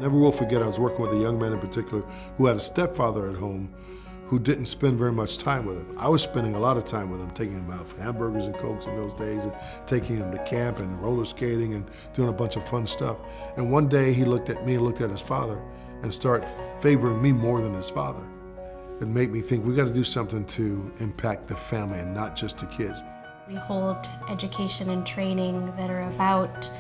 Never will forget, I was working with a young man in particular who had a stepfather at home who didn't spend very much time with him. I was spending a lot of time with him, taking him out for hamburgers and Cokes in those days, and taking him to camp and roller skating and doing a bunch of fun stuff. And one day he looked at me and looked at his father and started favoring me more than his father. It made me think we got to do something to impact the family and not just the kids. We hold education and training that are about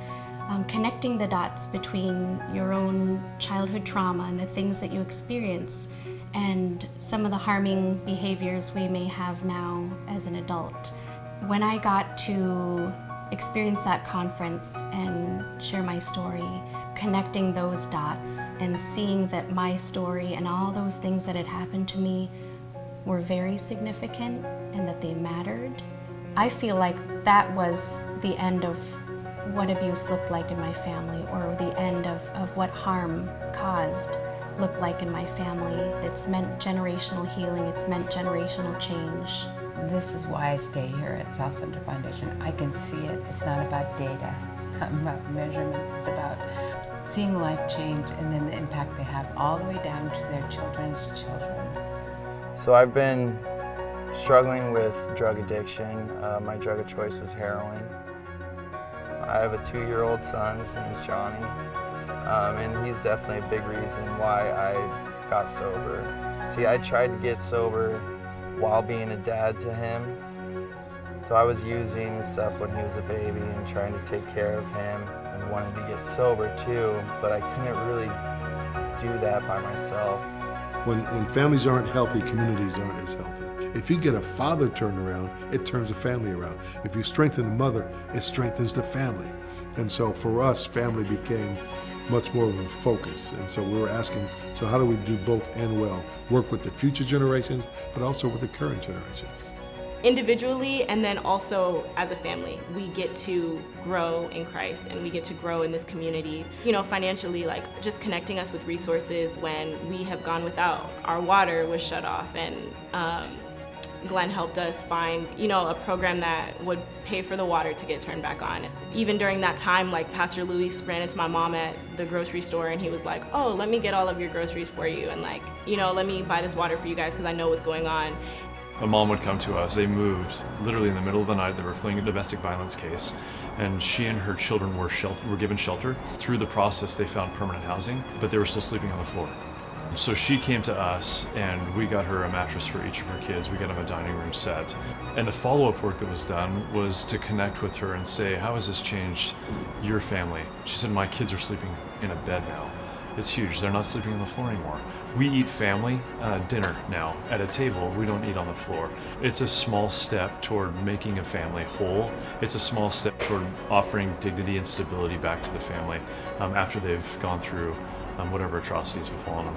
connecting the dots between your own childhood trauma and the things that you experience and some of the harming behaviors we may have now as an adult. When I got to experience that conference and share my story, connecting those dots and seeing that my story and all those things that had happened to me were very significant and that they mattered, I feel like that was the end of what abuse looked like in my family, or the end of what harm caused looked like in my family. It's meant generational healing, it's meant generational change. This is why I stay here at South Center Foundation. I can see it. It's not about data, it's not about measurements, it's about seeing life change and then the impact they have all the way down to their children's children. So I've been struggling with drug addiction. My drug of choice was heroin. I have a 2-year-old son, his name is Johnny, and he's definitely a big reason why I got sober. See, I tried to get sober while being a dad to him. So I was using and stuff when he was a baby and trying to take care of him and wanted to get sober too, but I couldn't really do that by myself. When families aren't healthy, communities aren't as healthy. If you get a father turned around, it turns the family around. If you strengthen the mother, it strengthens the family. And so for us, family became much more of a focus. And so we were asking, so how do we do both and well? Work with the future generations, but also with the current generations. Individually and then also as a family, we get to grow in Christ and we get to grow in this community. You know, financially, like just connecting us with resources when we have gone without. Our water was shut off, and Glenn helped us find, you know, a program that would pay for the water to get turned back on. Even during that time, like Pastor Luis ran into my mom at the grocery store and he was like, oh, let me get all of your groceries for you, and like, you know, let me buy this water for you guys because I know what's going on. A mom would come to us. They moved literally in the middle of the night. They were fleeing a domestic violence case, and she and her children were given shelter. Through the process, they found permanent housing, but they were still sleeping on the floor. So she came to us, and we got her a mattress for each of her kids. We got them a dining room set. And the follow-up work that was done was to connect with her and say, how has this changed your family? She said, my kids are sleeping in a bed now. It's huge. They're not sleeping on the floor anymore. We eat family dinner now at a table. We don't eat on the floor. It's a small step toward making a family whole. It's a small step toward offering dignity and stability back to the family after they've gone through whatever atrocities befallen them.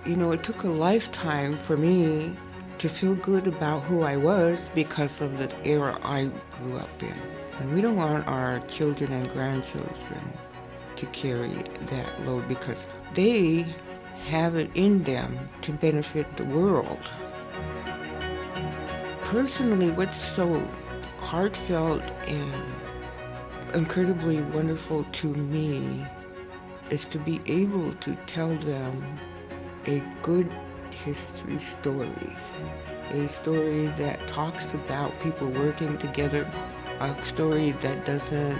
You know, it took a lifetime for me to feel good about who I was because of the era I grew up in. And we don't want our children and grandchildren to carry that load because they have it in them to benefit the world. Personally, what's so heartfelt and incredibly wonderful to me is to be able to tell them a good history story, a story that talks about people working together, a story that doesn't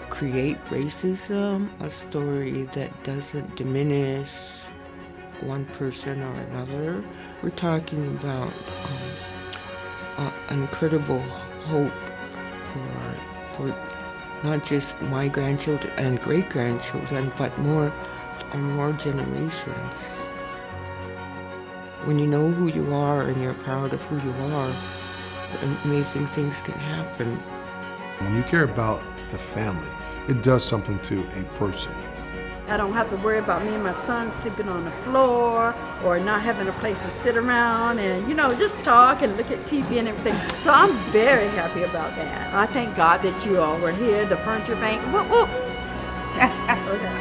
create racism, a story that doesn't diminish one person or another. We're talking about an incredible hope for not just my grandchildren and great-grandchildren, but more generations. When you know who you are and you're proud of who you are, amazing things can happen. When you care about the family, it does something to a person. I don't have to worry about me and my son sleeping on the floor or not having a place to sit around and, you know, just talk and look at TV and everything. So I'm very happy about that. I thank God that you all were here, the Furniture Bank. Whoop, whoop. Okay.